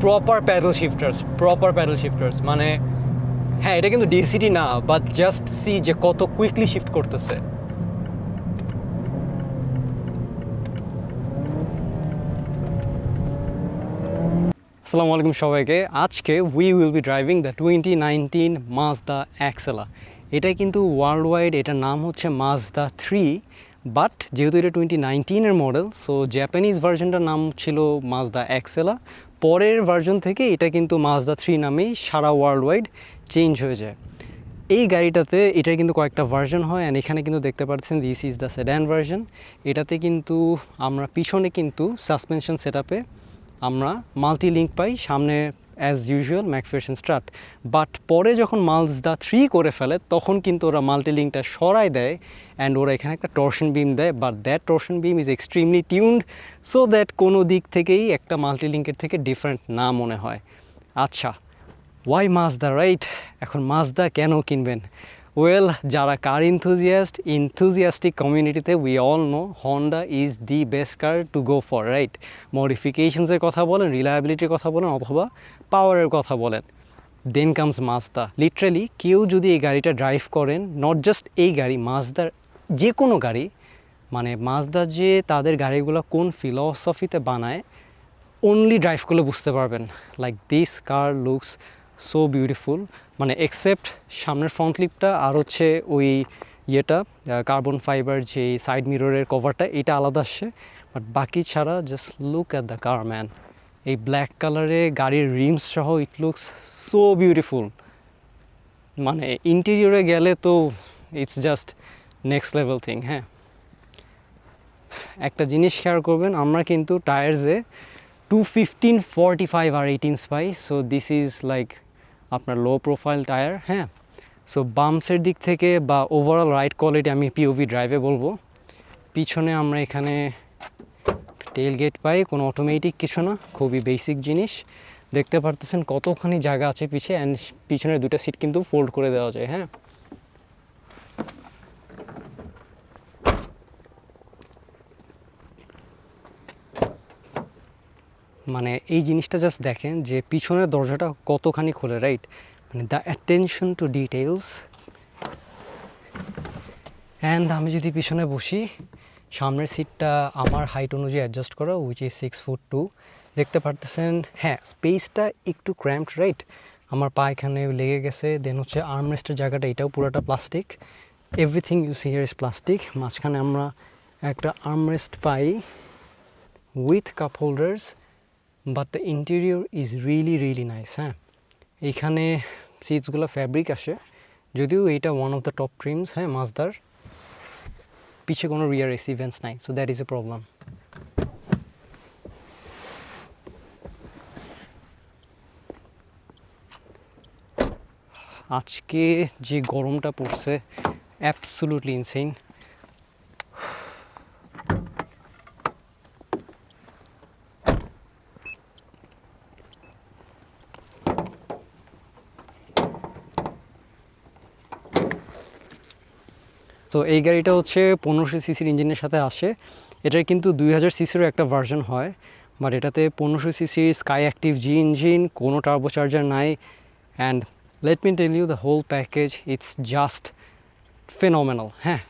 Proper pedal শিফটার্স মানে হ্যাঁ এটা কিন্তু ডিসিটি না, বাট জাস্ট সি যে কত কুইকলি শিফট করতেছে। আসসালামু আলাইকুম সবাইকে। আজকে we will be driving the 2019 Mazda Axela. এটা কিন্তু ওয়ার্ল্ড ওয়াইড এটার নাম হচ্ছে মাজদা 3, বাট যেহেতু এটা 2019-এর মডেল, সো জাপানিজ ভার্জনটার নাম ছিল মাজদা এক্সেলা। পরের ভার্জন থেকে এটা কিন্তু মাজদা 3 নামেই সারা ওয়ার্ল্ড ওয়াইড চেঞ্জ হয়ে যায়। এই গাড়িটাতে এটার কিন্তু কয়েকটা ভার্জন হয়, অ্যান্ড এখানে কিন্তু দেখতে পাচ্ছেন this is the sedan version. এটাতে কিন্তু আমরা পিছনে কিন্তু সাসপেনশন সেটআপে আমরা মাল্টি লিঙ্ক পাই, সামনে as usual Macpherson Strat. But পরে যখন মাজদা 3 করে ফেলে তখন কিন্তু ওরা মাল্টি লিঙ্কটা সরাই দেয়, অ্যান্ড ওরা এখানে একটা টর্শন বিম দেয়, but that torsion beam is extremely tuned so that কোনো দিক থেকেই একটা মাল্টি লিঙ্কের থেকে ডিফারেন্ট না মনে হয়। আচ্ছা, ওয়াই মাজদা, রাইট? এখন মাজদা কেন কিনবেন? ওয়েল, যারা কার ইনথুজিয়াস্টিক কমিউনিটিতে we all know Honda is the best car to go for, right? মডিফিকেশনসের কথা বলেন, রিলায়েবিলিটির কথা বলেন, অথবা পাওয়ারের কথা বলেন, দেন কামস মাজদা। লিটারালি কেউ যদি এই গাড়িটা ড্রাইভ করেন, নট জাস্ট এই গাড়ি, মাজদার যে কোনো গাড়ি, মানে মাজদা যে তাদের গাড়িগুলো কোন ফিলসফিতে বানায় অনলি ড্রাইভ করলে বুঝতে পারবেন। Like this car looks so beautiful, মানে এক্সেপ্ট সামনের ফ্রন্ট লিপটা আর হচ্ছে ওই ইয়েটা কার্বন ফাইবার যে সাইড মিররের কভারটা, এটা আলাদা আসছে, বাট বাকি ছাড়া just look at the car man. এই ব্ল্যাক কালারে গাড়ির রিমস সহ ইট লুকস সো বিউটিফুল। মানে ইন্টেরিয়রে গেলে তো it's just next level thing. হ্যাঁ, একটা জিনিস খেয়াল করবেন, আমরা কিন্তু টায়ার্সে 215, 45 আর 18 পাই, সো দিস ইজ লাইক আপনার লো প্রোফাইল টায়ার। হ্যাঁ, সো বাম্পসের দিক থেকে বা ওভারঅল রাইড কোয়ালিটি আমি পিওভি ড্রাইভে বলবো। পিছনে আমরা এখানে টেল গেট পাই, কোনো অটোমেটিক কিছু না, খুবই বেসিক জিনিস। দেখতে পারতেছেন কতখানি জায়গা আছে পিছে, অ্যান্ড পিছনের দুটো সিট কিন্তু ফোল্ড করে দেওয়া যায়। হ্যাঁ, মানে এই জিনিসটা জাস্ট দেখেন যে পিছনের দরজাটা কতখানি খোলে, রাইট? মানে the attention to details. And আমি যদি পিছনে বসি, সামনের সিটটা আমার হাইট অনুযায়ী অ্যাডজাস্ট করা, উইচ ইজ 6'2". দেখতে পারতেছেন হ্যাঁ স্পেসটা একটু ক্র্যাম্পড, রাইট? আমার পা এখানে লেগে গেছে। দেন হচ্ছে আর্মরেস্টের জায়গাটা, এটাও পুরোটা plastic, everything you see here is plastic. মাঝখানে আমরা একটা আর্মরেস্ট পাই with cup holders, but the interior is really really nice. হ্যাঁ, এইখানে সিটসগুলো ফ্যাব্রিক আসে, যদিও এইটা one of the top trims. হ্যাঁ, মাজদার পিছে কোনো রিয়ার এসি ভেন্টস নাই, so that is a problem. আজকে যে গরমটা পড়ছে অ্যাবসোলুটলি ইনসেইন। তো এই গাড়িটা হচ্ছে 1500 সিসির ইঞ্জিনের সাথে আসে। এটার কিন্তু 2000 সিসিরও একটা ভার্জন হয়, বাট এটাতে 1500 সিসির স্কাই অ্যাক্টিভ জি ইঞ্জিন, কোনো টার্বো চার্জার নাই, and let me tell you the whole package, it's just phenomenal. হ্যাঁ,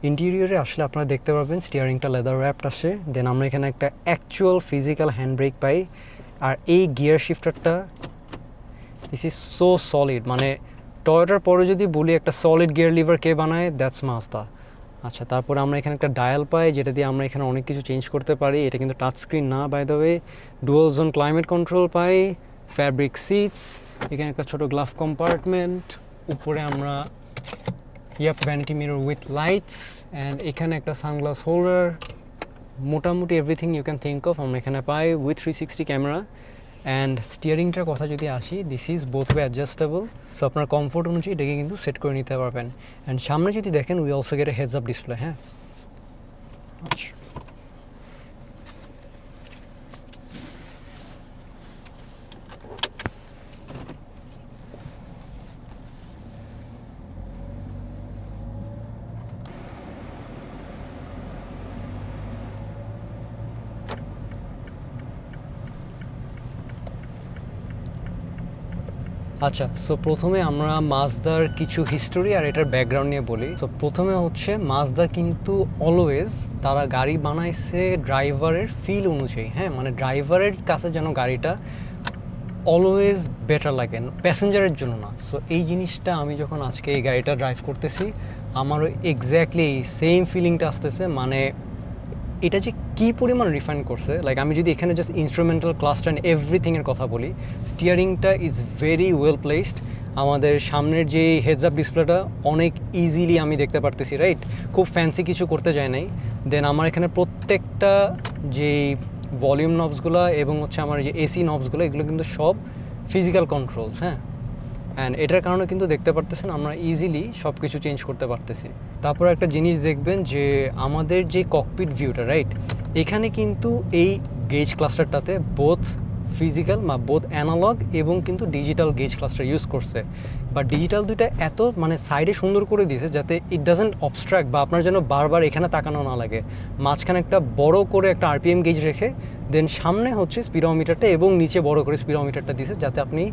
ইন্টেরিয়রে আসলে আপনারা দেখতে পারবেন স্টিয়ারিংটা লেদার র্যাপড আসে। দেন আমরা এখানে একটা অ্যাকচুয়াল ফিজিক্যাল হ্যান্ড ব্রেক পাই, আর এই গিয়ার শিফটারটা দিস ইজ সো সলিড। মানে টয়োটার পরে যদি বলি একটা সলিড গিয়ার লিভার কে বানায়, দ্যাটস মাজদা। আচ্ছা, তারপরে আমরা এখানে একটা ডায়াল পাই, যেটা দিয়ে আমরা এখানে অনেক কিছু চেঞ্জ করতে পারি। এটা কিন্তু টাচ স্ক্রিন না, by the way. Dual zone climate control পাই, ফ্যাব্রিক সিটস, এখানে একটা ছোটো গ্লাভ কম্পার্টমেন্ট, উপরে আমরা vanity mirror with lights, and এখানে একটা সানগ্লাস হোল্ডার। মোটামুটি everything you can think of আমরা এখানে পাই, উইথ 360 ক্যামেরা। অ্যান্ড স্টিয়ারিংটার কথা যদি আসি, this is both way adjustable, so আপনার কমফোর্ট অনুযায়ী এটাকে কিন্তু সেট করে নিতে পারবেন। অ্যান্ড সামনে যদি দেখেন, we also get a heads up display. হ্যাঁ, আচ্ছা, আচ্ছা, সো প্রথমে আমরা মাজদার কিছু হিস্টোরি আর এটার ব্যাকগ্রাউন্ড নিয়ে বলি। সো প্রথমে হচ্ছে মাজদা কিন্তু অলওয়েজ তারা গাড়ি বানাইছে ড্রাইভারের ফিল অনুযায়ী। হ্যাঁ, মানে ড্রাইভারের কাছে যেন গাড়িটা অলওয়েজ বেটার লাগে, প্যাসেঞ্জারের জন্য না। সো এই জিনিসটা আমি যখন আজকে এই গাড়িটা ড্রাইভ করতেছি, আমারও এক্স্যাক্টলি সেম ফিলিংটা আসতেছে। মানে এটা যে কী পরিমাণ রিফাইন করছে, লাইক আমি যদি এখানে জাস্ট ইনস্ট্রুমেন্টাল ক্লাসটা অ্যান্ড এভরিথিংয়ের কথা বলি, স্টিয়ারিংটা ইজ ভেরি ওয়েল প্লেসড। আমাদের সামনের যে হেডস আপ ডিসপ্লেটা অনেক ইজিলি আমি দেখতে পারতেছি, রাইট? খুব ফ্যান্সি কিছু করতে যায় নাই। দেন আমার এখানে প্রত্যেকটা যেই ভলিউম নবসগুলো এবং হচ্ছে আমার যে এসি নবসগুলো, এগুলো কিন্তু সব ফিজিক্যাল কন্ট্রোলস। হ্যাঁ, অ্যান্ড এটার কারণে কিন্তু দেখতে পারতেছেন আমরা ইজিলি সব কিছু চেঞ্জ করতে পারতেছি। তারপর একটা জিনিস দেখবেন যে আমাদের যে ককপিট ভিউটা, রাইট, এখানে কিন্তু এই গেজ ক্লাস্টারটাতে বোথ ফিজিক্যাল বা বোথ অ্যানালগ এবং কিন্তু ডিজিটাল গেজ ক্লাস্টার ইউজ করছে। বা ডিজিটাল দুইটা এত মানে সাইডে সুন্দর করে দিয়েছে যাতে ইট ডাজেন্ট অবস্ট্রাক্ট, বা আপনার যেন বারবার এখানে তাকানো না লাগে। মাঝখানে একটা বড় করে একটা আরপিএম গেজ রেখে দেন সামনে হচ্ছে স্পিডোমিটারটা এবং নিচে বড় করে স্পিডোমিটারটা দিয়েছে যাতে আপনি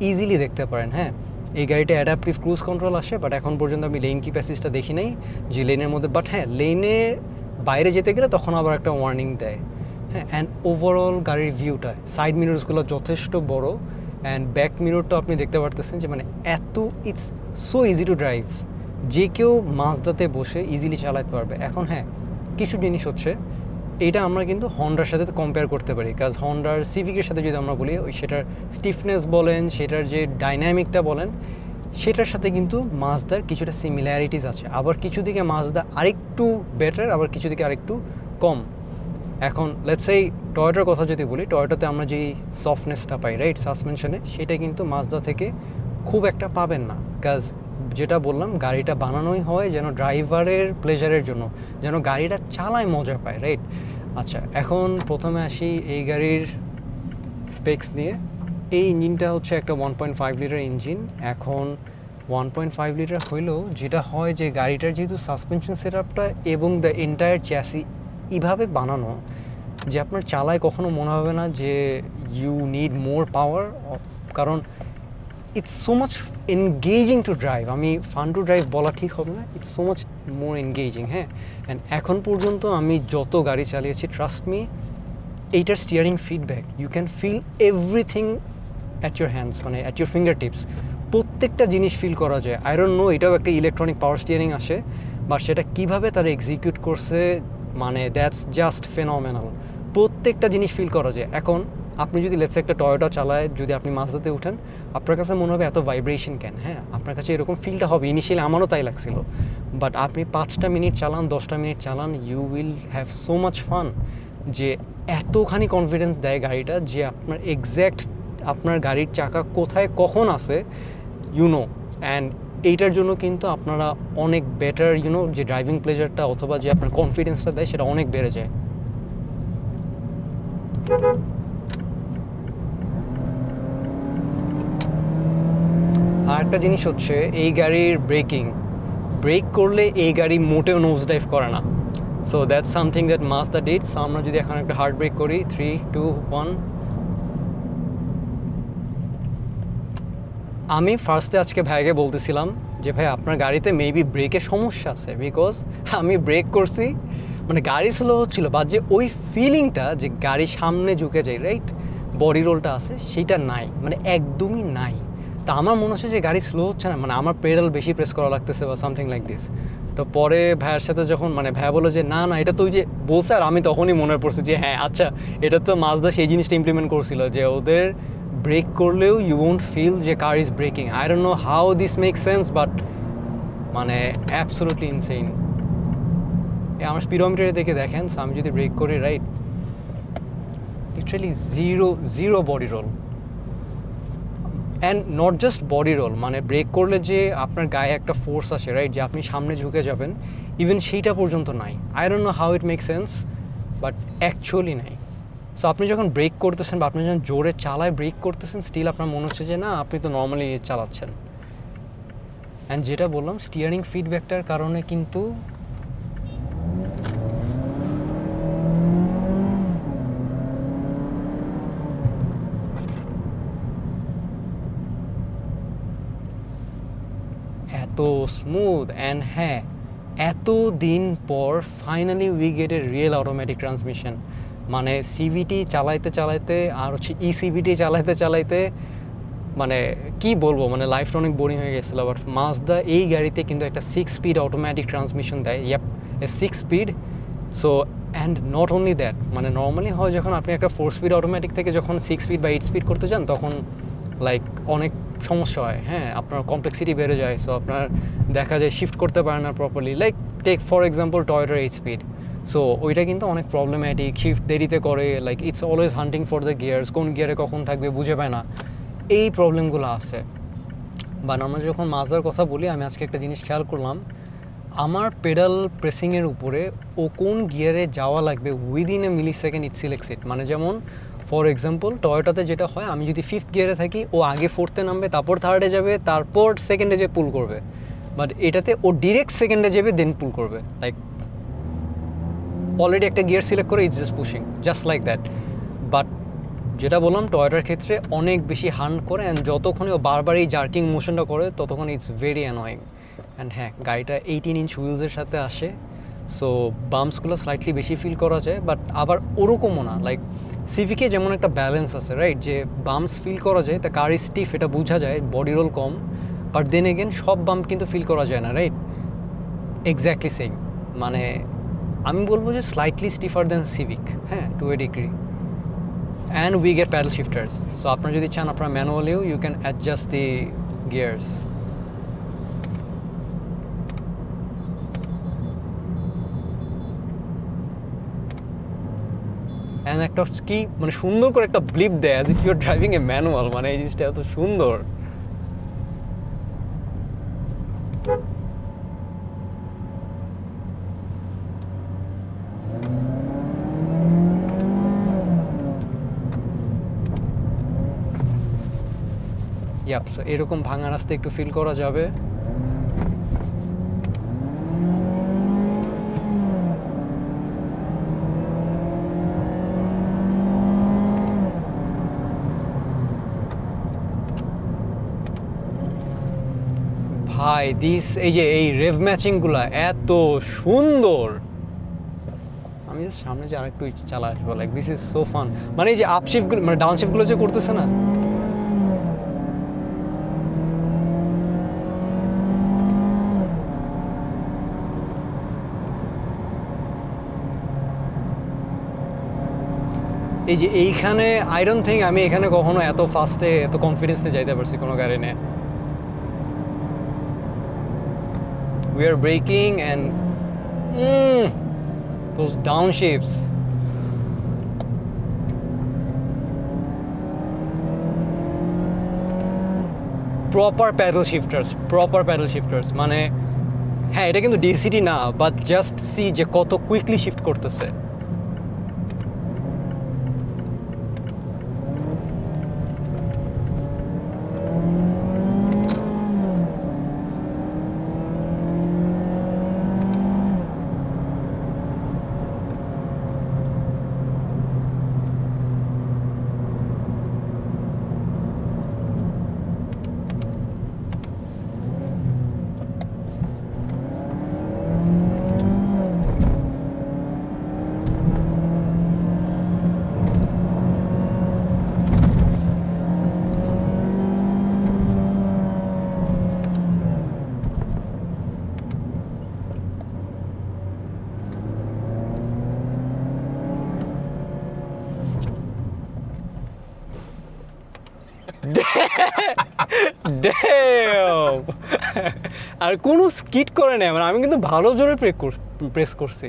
ইজিলি দেখতে পারেন। হ্যাঁ, এই গাড়িটা অ্যাডাপটিভ ক্রুজ কন্ট্রোল আসে, বাট এখন পর্যন্ত আমি লেন কিপ অ্যাসিস্টটা দেখি নাই যে লেনের মধ্যে। বাট হ্যাঁ, লেনে বাইরে যেতে গেলে তখন আবার একটা ওয়ার্নিং দেয়। হ্যাঁ, অ্যান্ড ওভারঅল গাড়ির ভিউটা, সাইড মিররসগুলো যথেষ্ট বড়, অ্যান্ড ব্যাক মিররটা আপনি দেখতে পারতেছেন যে মানে এত, it's so easy to drive, যে কেউ মাজদাতে বসে ইজিলি চালাতে পারবে। এখন হ্যাঁ, কিছু জিনিস হচ্ছে এইটা আমরা কিন্তু হন্ডার সাথে কম্পেয়ার করতে পারি, কাজ হন্ডার সিভিকের সাথে যদি আমরা বলি, ওই সেটার স্টিফনেস বলেন, সেটার যে ডাইনামিকটা বলেন, সেটার সাথে কিন্তু মাজদার কিছুটা সিমিলারিটিস আছে। আবার কিছু দিকে মাজদা আরেকটু বেটার, আবার কিছু দিকে আরেকটু কম। এখন লেটস সেই টয়োটার কথা যদি বলি, টয়োটাতে আমরা যেই সফটনেসটা পাই, রাইট, সাসপেনশনে, সেটা কিন্তু মাজদা থেকে খুব একটা পাবেন না। কাজ যেটা বললাম, গাড়িটা বানানোই হয় যেন ড্রাইভারের প্লেজারের জন্য, যেন গাড়িটা চালায় মজা পায়, রাইট? আচ্ছা, এখন প্রথমে আসি এই গাড়ির স্পেক্স নিয়ে। এই ইঞ্জিনটা হচ্ছে একটা 1.5 লিটার ইঞ্জিন। এখন 1.5 লিটার হইলেও যেটা হয় যে গাড়িটার যেহেতু সাসপেনশন সেট আপটা এবং দ্য এন্টায়ার চ্যাসি এভাবে বানানো যে আপনার চালায় কখনো মনে হবে না যে ইউ নিড মোর পাওয়ার, কারণ it's so much engaging to drive. আমি ফান টু ড্রাইভ বলা ঠিক হবে না, it's so much more engaging. হ্যাঁ, অ্যান্ড এখন পর্যন্ত আমি যত গাড়ি চালিয়েছি, ট্রাস্ট মি, এইটার steering feedback, you can feel everything at your hands, মানে অ্যাট ইউর ফিঙ্গার টিপস। প্রত্যেকটা জিনিস ফিল করা যায়। আই ডোন্ট নো এটাও একটা ইলেকট্রনিক পাওয়ার স্টিয়ারিং আসে, বাট সেটা কীভাবে তারা এক্সিকিউট করছে, মানে দ্যাটস জাস্ট ফেনোমেনাল। প্রত্যেকটা জিনিস ফিল করা যায়। এখন আপনি যদি লেটস একটা টয়োটা চালায়, যদি আপনি মাজদাতে উঠেন, আপনার কাছে মনে হবে এত ভাইব্রেশন কেন? হ্যাঁ, আপনার কাছে এরকম ফিলটা হবে। ইনিশিয়ালি আমারও তাই লাগছিল, বাট আপনি 5টা মিনিট চালান, 10টা মিনিট চালান, you will have so much fun. যে এতখানি কনফিডেন্স দেয় গাড়িটা যে আপনার এক্স্যাক্ট আপনার গাড়ির চাকা কোথায় কখন আছে ইউনো। অ্যান্ড এইটার জন্য কিন্তু আপনারা অনেক বেটার ইউনো যে ড্রাইভিং প্লেজারটা অথবা যে আপনার কনফিডেন্সটা দেয় সেটা অনেক বেড়ে যায়। আর একটা জিনিস হচ্ছে এই গাড়ির ব্রেকিং, ব্রেক করলে এই গাড়ি মোটেও নোজ ডাইভ করে না। So that's something that Mazda did. So আমরা যদি এখন একটা হার্ড ব্রেক করি, 3, 2, 1। আমি ফার্স্টে আজকে ভাইকে বলতেছিলাম যে ভাই আপনার গাড়িতে মেবি ব্রেকের সমস্যা আছে, বিকজ আমি ব্রেক করছি, মানে গাড়ি স্লো হচ্ছিল, বা যে ওই ফিলিংটা যে গাড়ি সামনে ঝুঁকে যায়, রাইট, বডি রোলটা আছে, সেটা নাই, মানে একদমই নাই। তা আমার মনে হচ্ছে যে গাড়ি স্লো হচ্ছে না, মানে আমার পেডাল বেশি প্রেস করা লাগতেছে বা সামথিং লাইক দিস। তো পরে ভাইয়ের সাথে যখন মানে ভাইয়া বলো যে না না এটা তো ওই যে বলছে, আর আমি তখনই মনে পড়ছে যে হ্যাঁ আচ্ছা, এটা তো মাজদা সেই জিনিসটা ইমপ্লিমেন্ট করছিল যে ওদের ব্রেক করলেও ইউ ওয়ন্ট ফিল যে car is braking. I don't know how this make sense, but মানে অ্যাবসোলুটলি ইনসেইন। আমার স্পিডোমিটারে দেখে দেখেন, আমি যদি ব্রেক করি, right, literally zero body roll. And not just body roll, মানে ব্রেক করলে যে আপনার গায়ে একটা ফোর্স আসে, রাইট, যে আপনি সামনে ঝুঁকে যাবেন, ইভেন সেইটা পর্যন্ত নাই। I don't know how it make sense, but actually নাই। সো আপনি যখন ব্রেক করতেছেন বা আপনি যখন জোরে চালায় ব্রেক করতেছেন, স্টিল আপনার মনে হচ্ছে যে না, আপনি তো নর্মালি চালাচ্ছেন। অ্যান্ড যেটা বললাম, স্টিয়ারিং ফিডব্যাকটার কারণে কিন্তু এত স্মুথ। অ্যান্ড হ্যাঁ, এত দিন পর finally we get A real automatic transmission. মানে সিভিটি চালাইতে চালাইতে আর হচ্ছে ইসিভিটি চালাইতে চালাইতে মানে কি বলবো, মানে লাইফটা অনেক বোরিং হয়ে গেছিলো। বাট মাজদা এই গাড়িতে কিন্তু একটা 6 স্পিড অটোমেটিক ট্রান্সমিশন দেয়। Yup, a 6 speed. So and not only that, মানে নর্মালি হয় যখন আপনি একটা 4 স্পিড অটোমেটিক থেকে যখন 6 স্পিড বা 8 স্পিড করতে যান, তখন লাইক অনেক সমস্যা হয়। হ্যাঁ, আপনার কমপ্লেক্সিটি বেড়ে যায়। সো আপনার দেখা যায় শিফট করতে পারে না properly. Like take for example টয়োটার 8 স্পিড। সো ওইটা কিন্তু অনেক প্রবলেম্যাটিক, শিফট দেরিতে করে, like it's always hunting for the gears, কোন গিয়ারে কখন থাকবে বুঝে পায় না, এই প্রবলেমগুলো আছে। বাট আমরা যখন মাজদার কথা বলি, আমি আজকে একটা জিনিস খেয়াল করলাম, আমার পেডাল প্রেসিংয়ের উপরে ও কোন গিয়ারে যাওয়া লাগবে উইদিন এ মিলি সেকেন্ড ইট সিলেক্টস ইট। মানে যেমন ফর এক্সাম্পল টয়োটাতে যেটা হয়, আমি যদি 5th গিয়ারে থাকি, ও আগে 4th-এ নামবে, তারপর 3rd-এ যাবে, তারপর 2nd-এ যে পুল করবে। বাট এটাতে ও ডিরেক্ট 2nd-এ যাবে, দেন পুল করবে। লাইক অলরেডি একটা গিয়ার সিলেক্ট করে it's just pushing, just like that. But যেটা বললাম, টয়োটার ক্ষেত্রে অনেক বেশি হার্ন করে, অ্যান্ড যতক্ষণে ও বারবার এই জার্কিং মোশনটা করে, ততক্ষণ ইটস ভেরি অ্যানোয়িং। অ্যান্ড হ্যাঁ, গাড়িটা 18 ইঞ্চ হুইলসের সাথে আসে, সো বাম্পসগুলো স্লাইটলি বেশি ফিল করা যায়। বাট আবার ওরকমও না, লাইক সিভিকে যেমন একটা ব্যালেন্স আছে, রাইট, যে বাম্পস ফিল করা যায়, তা কার স্টিফ এটা বোঝা যায়, বডি রোল কম। বাট দেন এগেন সব বাম্প কিন্তু ফিল করা যায় না, রাইট। এক্স্যাক্টলি সেম, মানে আমি বলবো যে স্লাইটলি স্টিফার দেন সিভিক, হ্যাঁ, to a degree. And we get paddle shifters. So আপনারা যদি চান, আপনারা ম্যানুয়ালিও you can adjust the gears. And একটা কি মানে সুন্দর করে একটা ব্লিপ দেয় as if you're driving a manual, মানে এই জিনিসটা এত সুন্দর। ইয়াপ, সো এরকম ভাঙা রাস্তা একটু ফিল করা যাবে। ভাই এই যে এই রেভ ম্যাচিংগুলো এত সুন্দর। আমি জাস্ট সামনে যে আরেকটু চালা আসবো, like this is so fun. মানে এই যে আপশিফটগুলো, মানে ডাউনশিফটগুলো যে করতেছে না, এই যে এইখানে আই ডোন্ট থিঙ্ক আমি এখানে কখনো এত ফাস্টে এত কনফিডেন্স নিয়ে যাইতে পারছি কোনো গাড়ি নিয়ে। We are braking and those downshifts. Proper paddle shifters. মানে হ্যাঁ, এটা কিন্তু ডিসিটি না, বাট জাস্ট সি যে কত কুইকলি শিফট করতেছে। Damn! আর কোনো স্কিট করে না, মানে আমি কিন্তু ভালো জোরে প্রেস করছি।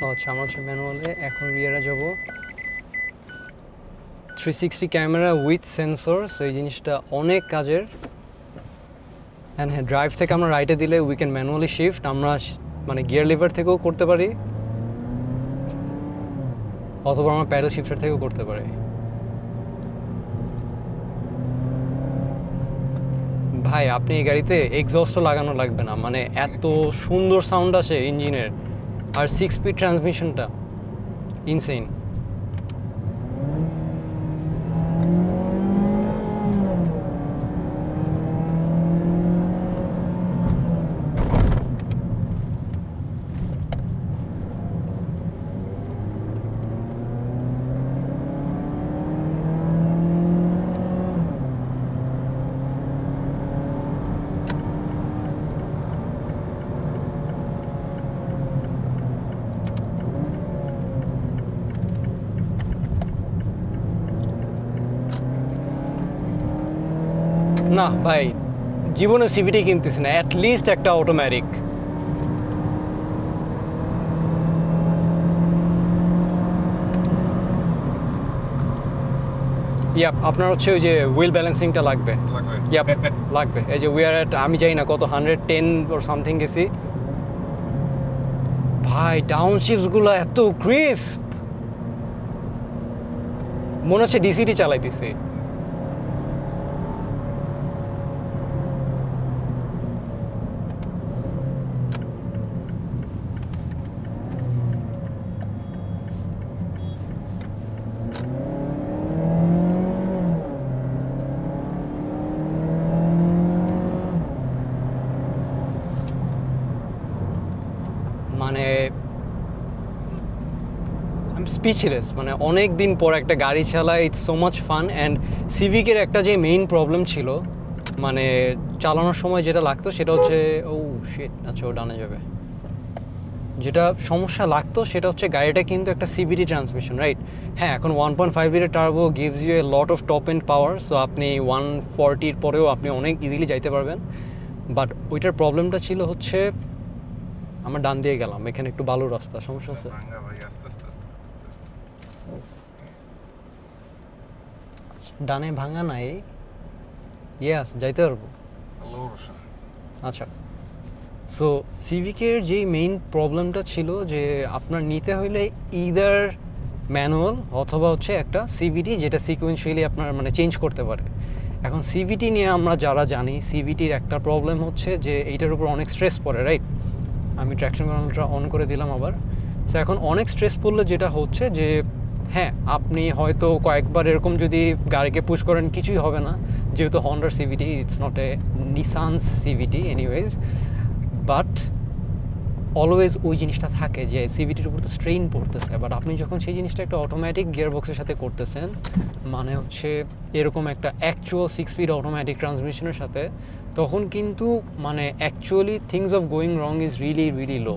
আচ্ছা আমরা হচ্ছে ম্যানুয়ালে, এখন রিয়ারে যাব। 360 ক্যামেরা উইথ সেন্সর, সো এই জিনিসটা অনেক কাজের। অ্যান্ড হ্যাঁ, ড্রাইভ থেকে আমরা রাইটে দিলে উই ক্যান ম্যানুয়ালি শিফট, আমরা মানে গিয়ার লিভার থেকেও করতে পারি অথবা আমরা প্যাডেল শিফটার থেকেও করতে পারি। ভাই আপনি এই গাড়িতে এক্সস্টও লাগানো লাগবে না, মানে এত সুন্দর সাউন্ড আসে ইঞ্জিনের, আর 6 স্পিড ট্রান্সমিশনটা ইনসেইন। না ভাই, জীবনে সিভিটি কিনতেছি না, অ্যাটলিস্ট একটা অটোমেটিক। ইয়াপ, আপনার হচ্ছে ওই যে হুইল ব্যালেন্সিংটা লাগবে। ইয়াপ লাগবে। এই যে উইয়ার আমি জানি না কত 110 ওর সামথিং গেছি ভাই। টাউনশিপসগুলো এত ক্রিস্প, মনে হচ্ছে ডিসিটি চালাইতেছি। মানে স্পিচলেস, মানে অনেক দিন পর একটা গাড়ি চালায়, it's so much fun. And সিভিকের একটা যে মেইন প্রবলেম ছিল, মানে চালানোর সময় যেটা লাগতো সেটা হচ্ছে, ও শিট, আচ্ছা ও ডানে যাবে, যেটা সমস্যা লাগতো সেটা হচ্ছে গাড়িটা কিন্তু একটা সিভিটি ট্রান্সমিশন, রাইট? হ্যাঁ, এখন 1.5 litre turbo gives you a lot of top end power, so আপনি 140 পরেও আপনি অনেক ইজিলি যাইতে পারবেন। বাট ওইটার প্রবলেমটা ছিল হচ্ছে, আমরা ডান দিয়ে গেলাম, এখানে একটু বালুর রাস্তা, সমস্যা আছে। ডানে ভাঙা নাই, ইয়েস যাইতে পারবো। আচ্ছা, সো সিভিকের যেই মেইন প্রবলেমটা ছিল যে আপনার নিতে হইলে ইদার ম্যানুয়াল অথবা হচ্ছে একটা সিভিটি যেটা সিকুয়েন্সিয়ালি আপনার মানে চেঞ্জ করতে পারে। এখন সিভিটি নিয়ে আমরা যারা জানি, সিভিটির একটা প্রবলেম হচ্ছে যে এইটার উপর অনেক স্ট্রেস পড়ে, রাইট? আমি ট্র্যাকশন কন্ট্রোলটা অন করে দিলাম আবার। সো এখন অনেক স্ট্রেস পড়লে যেটা হচ্ছে যে হ্যাঁ, আপনি হয়তো কয়েকবার এরকম যদি গাড়িকে পুশ করেন কিছুই হবে না, যেহেতু হন্ডার CVT, it's not a Nissan's CVT anyways. But always ওই জিনিসটা থাকে যে সিভিটির উপর তো স্ট্রেইন পড়তেছে। বাট আপনি যখন সেই জিনিসটা একটা অটোমেটিক গিয়ারবক্সের সাথে করতেছেন, মানে হচ্ছে এরকম একটা অ্যাকচুয়াল 6 স্পিড অটোমেটিক ট্রান্সমিশনের সাথে, তখন কিন্তু মানে actually things of going wrong is really really low.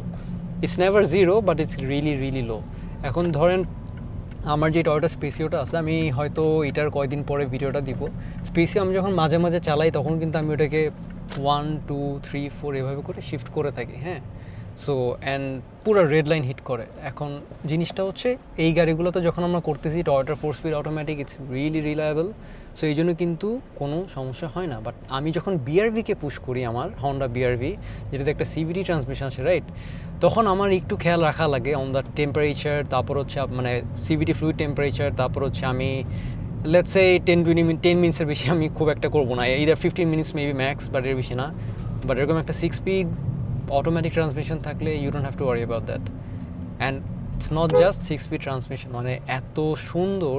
It's never zero, but it's really really low. এখন ধরেন আমার যে টয়োটা স্পেসিওটা আছে, আমি হয়তো এটার কয়েকদিন পরে ভিডিওটা দিব। স্পেসিও আমি যখন মাঝে মাঝে চালাই তখন কিন্তু আমি ওটাকে 1 2 3 4 এভাবে করে শিফট করে থাকি, হ্যাঁ। সো অ্যান্ড পুরো রেড লাইন হিট করে। এখন জিনিসটা হচ্ছে এই গাড়িগুলোতে যখন আমরা করতেছি টয়োটার 4 speed automatic, it's really reliable, so এই জন্য কিন্তু কোনো সমস্যা হয় না। বাট আমি যখন বিআরভিকে পুশ করি, আমার হন্ডা বিআরভি যেটাতে একটা সিভিটি ট্রান্সমিশন আছে, রাইট, তখন আমার একটু খেয়াল রাখা লাগে অন দ্য টেম্পারেচার, তারপর হচ্ছে মানে সিভিটি ফ্লুইড টেম্পারেচার, তারপর হচ্ছে আমি লেটস সে 10 মিনিটসের বেশি আমি খুব একটা করবো না, either 15 minutes maybe max, but এর বেশি না। বাট এরকম একটা 6 স্পিড অটোমেটিক ট্রান্সমিশন থাকলে you don't have to worry about that. And it's not just 6 speed transmission, মানে এত সুন্দর,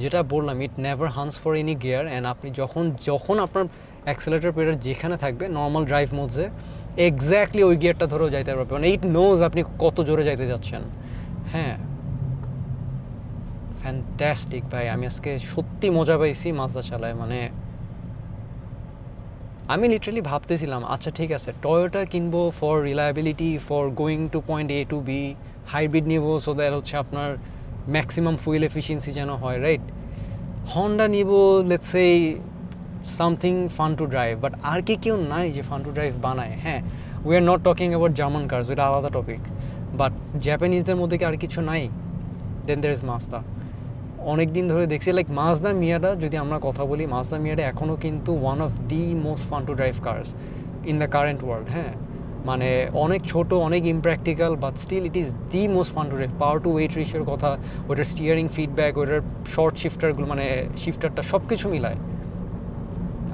যেটা বললাম, it never hunts for any gear. And আপনি যখন আপনার অ্যাক্সেলেটর পেডাল যেখানে থাকবে নর্মাল ড্রাইভ মোডসে, এক্স্যাক্টলি ওই গিয়ারটা ধরেও যাইতে পারবে, মানে ইট নোজ আপনি কত জোরে যাইতে যাচ্ছেন। হ্যাঁ, ফ্যান্টাস্টিক ভাই, আমি আজকে সত্যি মজা পাইছি মাজদা চালায়। মানে আমি লিটারালি ভাবতেছিলাম, আচ্ছা ঠিক আছে, টয়োটা কিনবো for reliability, for going to point A to B, hybrid নিব সো দ্যাট হচ্ছে আপনার ম্যাক্সিমাম ফুয়েল এফিসিয়েন্সি যেন হয়, রাইট? হন্ডা নিব let's say something fun to drive, but আর কি কেউ নাই যে ফান টু ড্রাইভ বানায়? হ্যাঁ, we are not talking about German cars, ওইটা আলাদা টপিক। বাট জাপানিজদের মধ্যে কি আর কিছু নাই? দেন দের ইজ মাজদা। অনেক দিন ধরে দেখছি লাইক মাজদা মিয়াটা, যদি আমরা কথা বলি, মাজদা মিয়াটা এখনও কিন্তু one of the most fun to drive cars in the current world. হ্যাঁ, মানে অনেক ছোট, অনেক impractical, but still it is the most fun to drive. Power to weight রেশিওর কথা, ওইটার স্টিয়ারিং ফিডব্যাক, ওইটার শর্ট শিফটারগুলো, মানে শিফটারটা সব কিছু মিলায়।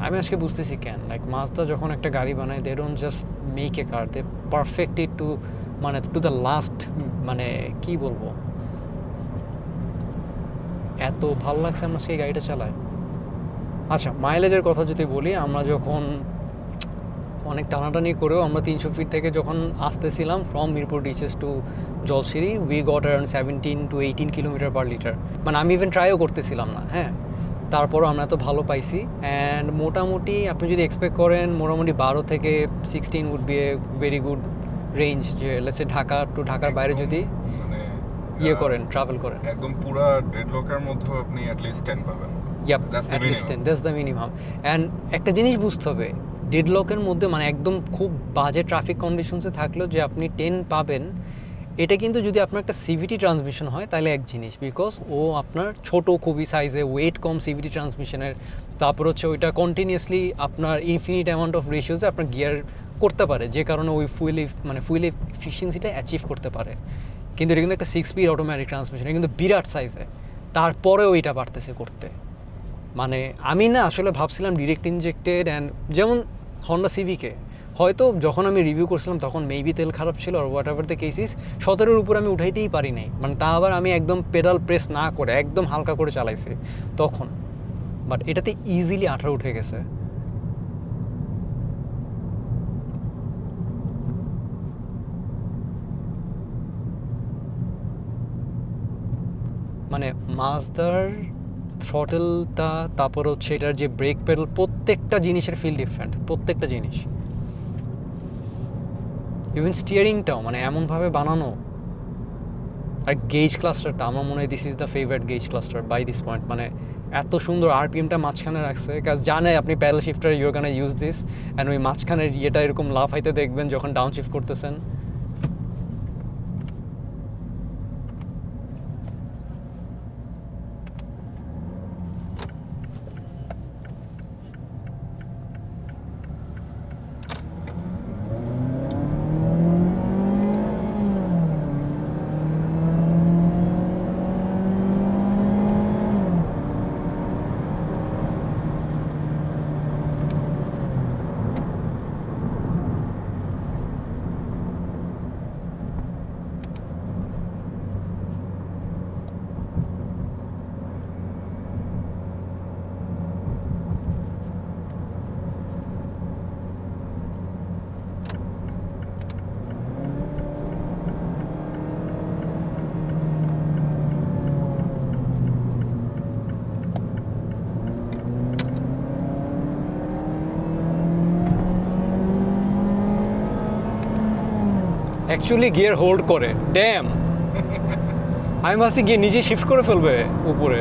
আমি আজকে বুঝতেছি কেন লাইক মাজদা যখন একটা গাড়ি বানায়, they don't just make a car, they perfect it to, মানে টু দ্য লাস্ট, মানে কি বলবো, এত ভালো লাগছে আমরা সেই গাড়িটা চালায়। আচ্ছা, মাইলেজের কথা যদি বলি, আমরা যখন অনেক টানাটানি করেও আমরা 300 ফিট থেকে যখন আসতেছিলাম from Mirpur DOHS to Jolshiri, we got around 17 to 18 kilometre per litre. মানে আমি ইভেন ট্রাইও করতেছিলাম না, হ্যাঁ, তারপরও আমরা এত ভালো পাইছি। অ্যান্ড মোটামুটি আপনি যদি এক্সপেক্ট করেন মোটামুটি 12 থেকে 16 would be a very good range, যে লেটস ঢাকা টু ঢাকার বাইরে যদি ইয়ে করেন, ট্রাভেল করেন, একদম পুরা ডেডলকের মধ্যে আপনি অ্যাট লিস্ট 10 পাবেন। Yep, at least 10, that's the minimum. And একটা জিনিস বুঝতে হবে, ডেডলকের মধ্যে মানে একদম খুব বাজে ট্রাফিক কন্ডিশনসে থাকলেও যে আপনি 10 পাবেন, এটা কিন্তু যদি আপনার একটা সিভিটি ট্রান্সমিশন হয় তাহলে এক জিনিস, বিকজ ও আপনার ছোট খুবই সাইজে, ওয়েট কম সিভিটি ট্রান্সমিশনের, তারপর হচ্ছে ওইটা কন্টিনিউয়াসলি আপনার ইনফিনিট অ্যামাউন্ট অফ রেশিওসে আপনার গিয়ার করতে পারে, যে কারণে ওই ফুয়েল এফিসিয়েন্সিটা অ্যাচিভ করতে পারে। কিন্তু এটা কিন্তু একটা 6 স্পিড অটোমেটিক ট্রান্সমিশন, এটা কিন্তু বিরাট সাইজে, তারপরেও ওইটা পারতেছে করতে। মানে আমি না আসলে ভাবছিলাম ডিরেক্ট ইনজেক্টেড, অ্যান্ড যেমন হন্ডা সিভিকে হয়তো যখন আমি রিভিউ করছিলাম তখন মেবি তেল খারাপ ছিল, আর হোয়াট এভার দ্য কেসিস, 17-এর উপর আমি উঠাইতেই পারি নাই, মানে তা আবার আমি একদম পেডাল প্রেস না করে একদম হালকা করে চালাইছি তখন, বাট এটাতে ইজিলি 18 উঠে গেছে। মানে মাজদার থ্রটেলটা, তারপর হচ্ছে এটার যে ব্রেক পেডাল, প্রত্যেকটা জিনিসের ফিল ডিফারেন্ট, প্রত্যেকটা জিনিস। ইভেন স্টিয়ারিংটাও মানে এমনভাবে বানানো। আর গেজ ক্লাস্টারটা আমার মনে হয় this is the favourite gauge cluster by this point. মানে এত সুন্দর আরপিএমটা মাঝখানে রাখছে, কাজ জানে আপনি paddle shifter you're gonna use this, and ওই মাঝখানের ইয়েটা এরকম লাফাইতে দেখবেন যখন ডাউন শিফট করতেছেন। অ্যাকচুয়ালি গিয়ার হোল্ড করে, ড্যাম। আমি ভাবছি গিয়ে নিজে শিফট করে ফেলবে উপরে।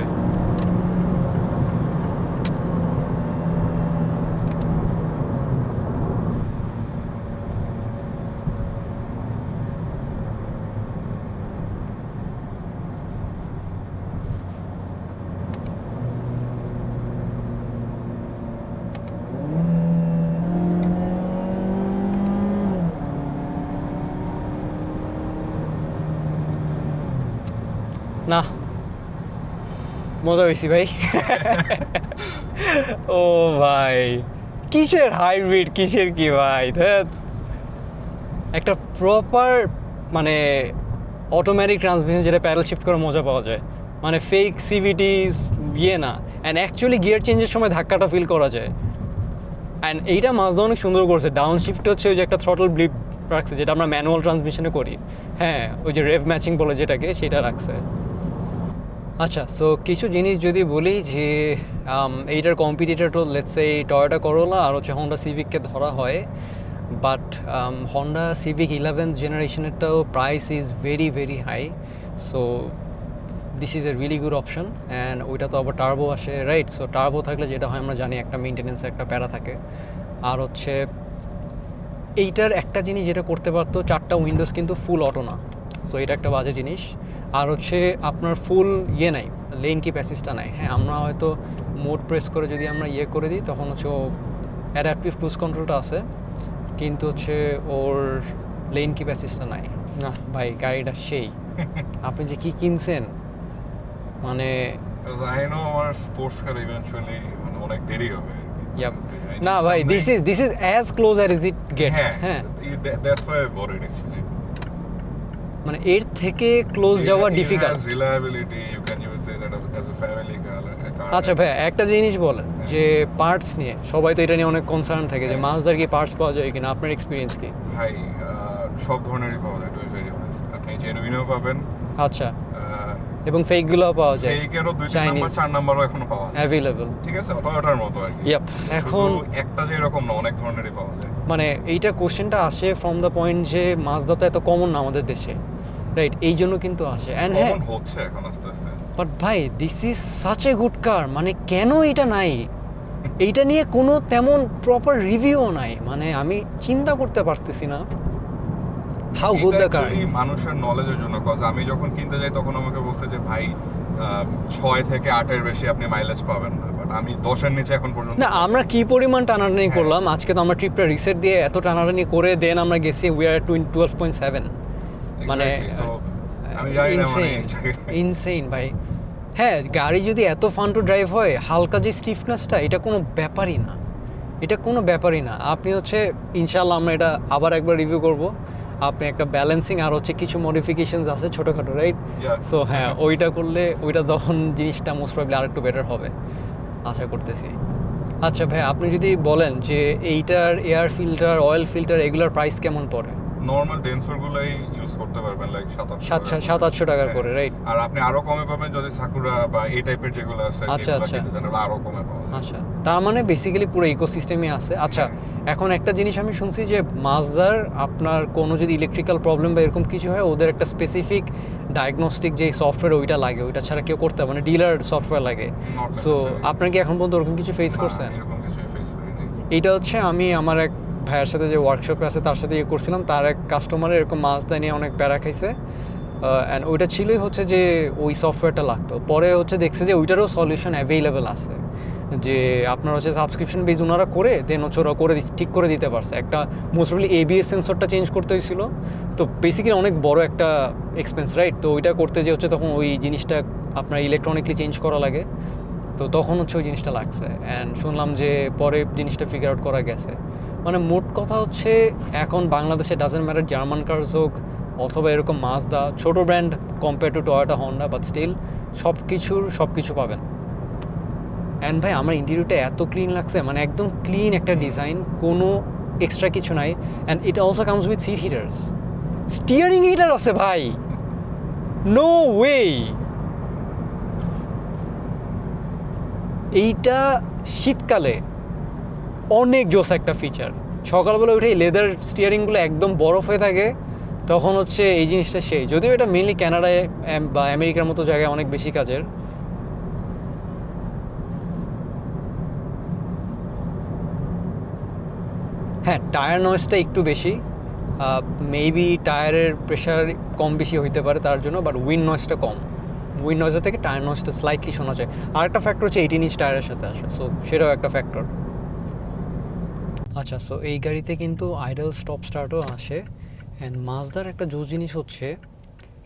না, মজা হয়েছি ভাই। ও ভাই, কিসের হাইব্রিড, কিসের কি ভাই, ধ্যাৎ। একটা প্রপার মানে অটোমেটিক ট্রান্সমিশন, যেটা প্যাডেল শিফট করে মজা পাওয়া যায়, মানে ফেক সিভিটিস ইয়ে না, অ্যান্ড অ্যাকচুয়ালি গিয়ার চেঞ্জের সময় ধাক্কাটা ফিল করা যায়। অ্যান্ড এইটা মাজদা অনেক সুন্দর করছে। ডাউন শিফট হচ্ছে ওই যে একটা থ্রটল ব্লিপ রাখছে, যেটা আমরা ম্যানুয়াল ট্রান্সমিশনে করি, হ্যাঁ, ওই যে রেভ ম্যাচিং বলে যেটাকে, সেটা রাখছে। আচ্ছা, সো কিছু জিনিস যদি বলি যে এইটার কম্পিটিটর তো লেটস সে টয়োটা করোলা আর হচ্ছে হন্ডা সিভিককে ধরা হয়, বাট হন্ডা সিভিক 11th জেনারেশনেরটাও price is very very high, so this is a really good option. And ওইটা তো আবার টার্বো আসে, রাইট? সো টার্বো থাকলে যেটা হয় আমরা জানি, একটা মেনটেন্যান্সে একটা প্যারা থাকে। আর হচ্ছে এইটার একটা জিনিস যেটা করতে পারতো, 4টা উইন্ডোজ কিন্তু ফুল অটো না, সো এটা একটা বাজে জিনিস। আর হচ্ছে আপনার ফুল নাই, লেন কিপ অ্যাসিস্টটা নাই। হ্যাঁ, আমরা হয়তো মোড প্রেস করে যদি আমরা করে দিই তখন হচ্ছে ও অ্যাডাপটিভ ক্রুজ কন্ট্রোলটা আছে, কিন্তু হচ্ছে ওর লেন কিপ অ্যাসিস্টটা নাই। না ভাই, গাড়িটা সেই আপনি যে কি কিনছেন মানে আই নো আমার স্পোর্টস কার ইভেন্চুয়ালি মানে অনেক দেরি হবে। ইয়াপ। না ভাই, this is as close as it gets. হ্যাঁ, that's why I bought it actually. মানে এর থেকে ক্লোজ যাওয়া difficult. Reliability, you can use it as a family car. আচ্ছা ভাই, একটা জিনিস বলেন যে পার্টস নিয়ে সবাই তো এটা নিয়ে অনেক কনসার্ন থাকে যে মাছদার কি পার্টস পাওয়া যায় কিনা, আপনার এক্সপিরিয়েন্স কি? ভাই সব ধরনেরই পাওয়া যায়, টু বি ভেরি অনেস্ট। আপনি জেনুইনও পাবেন, আচ্ছা, এবং ফেকগুলোও পাওয়া যায়, ফেকেরও 2-3 নাম্বার 4 নাম্বারও এখনো পাওয়া যায়, অ্যাভেলেবল। ঠিক আছে, ওটার মতো আর কি। ইয়াপ। এখন একটা যে এরকম না, অনেক ধরনেরই পাওয়া যায়। মানে এইটা কোশ্চেনটা আসে ফ্রম দ্য পয়েন্ট যে মাছদা তো এত কমন না আমাদের দেশে, রাইট? এই জন্য কিন্তু আসে। অ্যান্ড হ্যাঁ, কমন হচ্ছে এখন আস্তে আস্তে। বাট ভাই, this is such a good কার, মানে কেন এটা নাই? এইটা নিয়ে কোনো তেমন প্রপার রিভিউও নাই, মানে আমি চিন্তা করতে পারতেছি না হাউ গুড দ্য কার। মানুষের নলেজের জন্য, কজ আমি যখন কিনতে যাই তখন আমাকে বলছে যে ভাই 6 থেকে 8 এর বেশি আপনি মাইলেজ পাবেন না, বাট আমি 10 এর নিচে এখন পর্যন্ত না, আমরা কি পরিমাণ টানাটানি করলাম আজকে, তো আমরা ট্রিপটা রিসেট দিয়ে এত টানাটানি করে দেন আমরা গেছি উই আর 12.7, মানে আমি জানি না মানে ইনসেইন ভাই। হ্যাঁ, গাড়ি যদি এত ফান টু ড্রাইভ হয়, হালকা যে স্টিফনেসটা, এটা কোনো ব্যাপারই না, এটা কোনো ব্যাপারই না। আপনি হচ্ছে ইনশাআল্লাহ আমরা এটা আবার একবার রিভিউ করব। আপনি একটা ব্যালেন্সিং আর হচ্ছে কিছু মডিফিকেশনস আছে ছোটোখাটো, রাইট? সো হ্যাঁ, ওইটা করলে ওইটা তখন জিনিসটা মোস্ট প্রবলি আর একটু বেটার হবে আশা করতেছি। আচ্ছা ভাই, আপনি যদি বলেন যে এইটার এয়ার ফিল্টার, অয়েল ফিল্টার, এগুলোর প্রাইস কেমন পড়ে? নরমাল ডেন্সর গুলাই ইউজ করতে পারবেন লাইক 700-800 টাকা করে, রাইট? আর আপনি আরো কমে পাবেন যদি সাকুরা বা এই টাইপের যেগুলো আছে আচ্ছা, এগুলো আচ্ছা। কিনতে চান, ওগুলো আরো কমে পাওয়া যায়। আচ্ছা, তার মানে বেসিক্যালি পুরো ইকোসিস্টেমই আছে। আচ্ছা, এখন একটা জিনিস আমি শুনছি যে মাছদার আপনার কোনো যদি ইলেকট্রিক্যাল প্রবলেম বা এরকম কিছু হয়, ওদের একটা স্পেসিফিক ডায়াগনস্টিক যে সফটওয়্যার ওইটা লাগে, ওইটা ছাড়া কেউ করতে মানে ডিলার সফটওয়্যার লাগে। Not so necessary. আপনার কি এখন পর্যন্ত ওরকম কিছু ফেস না, করছেন? এরকম কিছু ফেস করিনি। এইটা হচ্ছে আমি আমার এক ভাইয়ের সাথে যে ওয়ার্কশপে আছে তার সাথে করছিলাম, তার এক কাস্টমারের এরকম মাছদা নিয়ে অনেক প্যারা খাইছে, অ্যান্ড ওইটা ছিলই হচ্ছে যে ওই সফটওয়্যারটা লাগতো। পরে হচ্ছে দেখছে যে ওইটারও সলিউশন অ্যাভেলেবেল আছে, যে আপনার হচ্ছে সাবস্ক্রিপশন বেজ ওনারা করে দেন হচ্ছে ওরা করে ঠিক করে দিতে পারছে। একটা মোস্ট প্রবলি এবিএস সেন্সরটা চেঞ্জ করতে হয়েছিল, তো বেসিক্যালি অনেক বড় একটা এক্সপেন্স, রাইট? তো ওইটা করতে যে হচ্ছে তখন ওই জিনিসটা আপনার ইলেকট্রনিকলি চেঞ্জ করা লাগে, তো তখন হচ্ছে ওই জিনিসটা লাগছে। অ্যান্ড শুনলাম যে পরে জিনিসটা ফিগার আউট করা গেছে। মানে মোট কথা হচ্ছে এখন বাংলাদেশে ডাজেন্ট ম্যাটার জার্মান কার্স হোক অথবা এরকম মাছদা ছোটো brand compare to Toyota Honda, but still সব কিছু পাবেন। অ্যান্ড ভাই, আমার ইন্টেরিয়রটা এত ক্লিন লাগছে, মানে একদম ক্লিন একটা ডিজাইন, কোনো এক্সট্রা কিছু নাই। And it also comes with seat heaters, steering heater আছে ভাই, নো ওয়ে। এইটা শীতকালে অনেক জোস একটা ফিচার। সকালবেলা উঠে লেদার স্টিয়ারিংগুলো একদম বরফ হয়ে থাকে, তখন হচ্ছে এই জিনিসটা সেই। যদিও এটা মেনলি কানাডায় বা আমেরিকার মতো জায়গায় অনেক বেশি কাজের। হ্যাঁ, টায়ার নয়েজটা একটু বেশি, মেবি টায়ারের প্রেশার কম বেশি হইতে পারে তার জন্য, বাট উইন্ড নয়েজটা কম। উইন্ড নয়েজের থেকে টায়ার নয়েজটা স্লাইটলি শোনা যায়। আর একটা ফ্যাক্টর হচ্ছে 18 ইঞ্চ টায়ারের সাথে আসে, সো সেটাও একটা ফ্যাক্টর। আচ্ছা, সো এই গাড়িতে কিন্তু আইডল স্টপ স্টার্টও আসে। অ্যান্ড মাছদার একটা জোস জিনিস হচ্ছে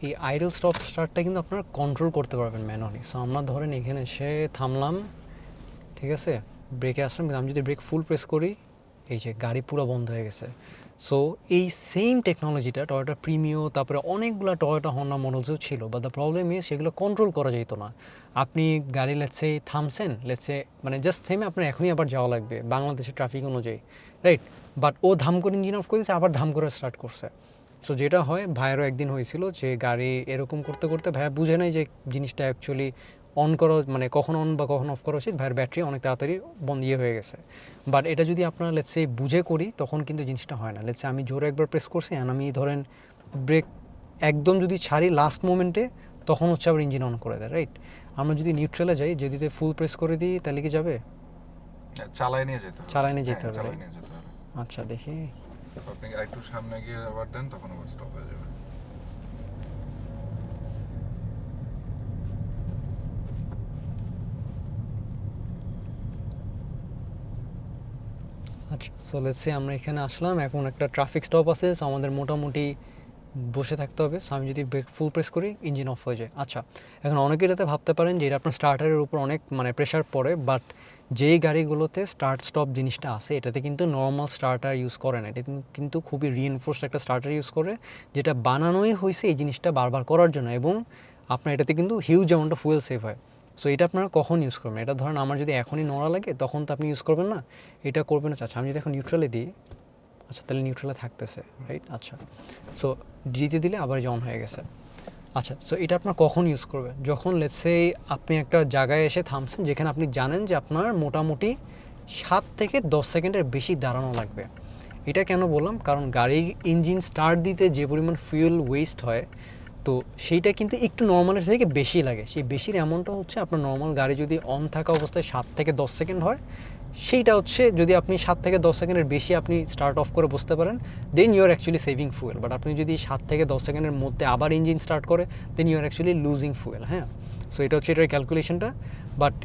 এই আইডল স্টপ স্টার্টটা কিন্তু আপনারা কন্ট্রোল করতে পারবেন ম্যানুয়ালি। সো আমরা ধরেন এখানে এসে থামলাম, ঠিক আছে, ব্রেকে আসলাম, কিন্তু আমি যদি ব্রেক ফুল প্রেস করি, এই যে গাড়ি পুরো বন্ধ হয়ে গেছে। সো এই সেম টেকনোলজিটা টয়োটা প্রিমিও, তারপরে অনেকগুলো টয়োটা হন্ডা মডেলসেও ছিল, বাট দ্য প্রবলেম ইজ সেগুলো কন্ট্রোল করা যেত না। আপনি গাড়ি লেটসে থামছেন, লেটসে মানে জাস্ট থেমে আপনার এখনই আবার যাওয়া লাগবে বাংলাদেশের ট্রাফিক অনুযায়ী, রাইট? বাট ও ধাম করে ইঞ্জিন অফ করে দিয়েছে, আবার ধাম করে স্টার্ট করছে। সো যেটা হয়, ভাইয়েরও একদিন হয়েছিল যে গাড়ি এরকম করতে করতে ভাইয়া বুঝে নেয় যে জিনিসটা অ্যাকচুয়ালি অন করা মানে কখন অন বা কখন অফ করা উচিত, ভাইয়ের ব্যাটারি অনেক তাড়াতাড়ি বন্ধ হয়ে গেছে। বাট এটা যদি আপনারা লেটসে বুঝে করি তখন কিন্তু জিনিসটা হয় না। লেটসে আমি জোরে একবার প্রেস করছি অ্যান্ড আমি ধরেন ব্রেক একদম যদি ছাড়ি লাস্ট মোমেন্টে, তখন হচ্ছে আবার ইঞ্জিন অন করে দেয়, রাইট? আমরা যদি নিউট্রালে যাই, যদি ফুল প্রেস করে দিই তাহলে কি যাবে? চালায় নিয়ে যেতে হবে। আচ্ছা, দেখি। আপনি একটু সামনে গিয়ে আবার দেন, তখন আবার স্টপ হয়ে যাবে। আচ্ছা, সো লেটস সে আমরা এখানে আসলাম, এখন একটা ট্রাফিক স্টপ আছে, সো আমাদের মোটামুটি বসে থাকতে হবে। সো আমি যদি ব্রেক ফুল প্রেস করি ইঞ্জিন অফ হয়ে যায়। আচ্ছা, এখন অনেকে এটাতে ভাবতে পারেন যে এটা আপনার স্টার্টারের উপর অনেক মানে প্রেশার পড়ে, বাট যেই গাড়িগুলোতে স্টার্ট স্টপ জিনিসটা আছে এটাতে কিন্তু নর্মাল স্টার্টার ইউজ করে না, এটা কিন্তু খুবই রিইনফোর্সড একটা স্টার্টার ইউজ করে, যেটা বানানোই হয়েছে এই জিনিসটা বারবার করার জন্য, এবং আপনার এটাতে কিন্তু huge amount of fuel save হয়। সো এটা আপনারা কখন ইউজ করবেন, এটা ধরেন আমার যদি এখনই নড়া লাগে তখন তো আপনি ইউজ করবেন না, এটা করবেন হচ্ছে, আচ্ছা আমি যদি এখন নিউট্রালে দিই, আচ্ছা তাহলে নিউট্রালে থাকতেছে, রাইট? আচ্ছা, সো ডিতে দিলে আবার অন হয়ে গেছে। আচ্ছা, সো এটা আপনার কখন ইউজ করবেন, যখন লেটস সে আপনি একটা জায়গায় এসে থামছেন যেখানে আপনি জানেন যে আপনার মোটামুটি 7 থেকে 10 সেকেন্ডের বেশি দাঁড়ানো লাগবে। এটা কেন বললাম, কারণ গাড়ির ইঞ্জিন স্টার্ট দিতে যে পরিমাণ ফুয়েল ওয়েস্ট হয়, তো সেইটা কিন্তু একটু নর্মালের থেকে বেশি লাগে। সেই বেশির অ্যামাউন্টটা হচ্ছে আপনার নর্মাল গাড়ি যদি অন থাকা অবস্থায় 7 থেকে 10 সেকেন্ড হয়, সেইটা হচ্ছে যদি আপনি 7 থেকে 10 সেকেন্ডের বেশি আপনি স্টার্ট অফ করে বসতে পারেন, then you are actually saving fuel. But আপনি যদি 7 থেকে 10 সেকেন্ডের মধ্যে আবার ইঞ্জিন স্টার্ট করে, then you are actually losing fuel. হ্যাঁ, সো এটা হচ্ছে এটার ক্যালকুলেশনটা। বাট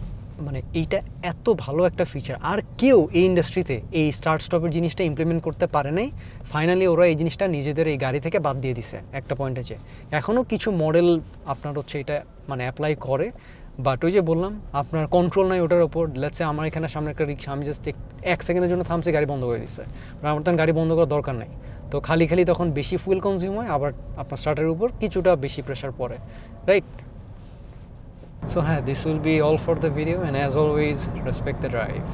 মানে এইটা এত ভালো একটা ফিচার, আর কেউ এই ইন্ডাস্ট্রিতে এই স্টার্ট স্টপের জিনিসটা ইমপ্লিমেন্ট করতে পারে নাই। ফাইনালি ওরা এই জিনিসটা নিজেদের এই গাড়ি থেকে বাদ দিয়ে দিছে একটা পয়েন্টে, যে এখনও কিছু মডেল আপনার হচ্ছে এটা মানে অ্যাপ্লাই করে, বাট ওই যে বললাম আপনার কন্ট্রোল নাই ওটার ওপর। লেটসে আমার এখানে সামনে একটা রিক্সা, আমি জাস্ট 1 সেকেন্ডের জন্য থামছি, গাড়ি বন্ধ করে দিচ্ছে, আমার তখন গাড়ি বন্ধ করার দরকার নেই। তো খালি তখন বেশি ফুয়েল কনজিউম হয়, আবার আপনার স্টার্টারের উপর কিছুটা বেশি প্রেশার পড়ে, right? So, this will be all for the video, and as always, respect the drive.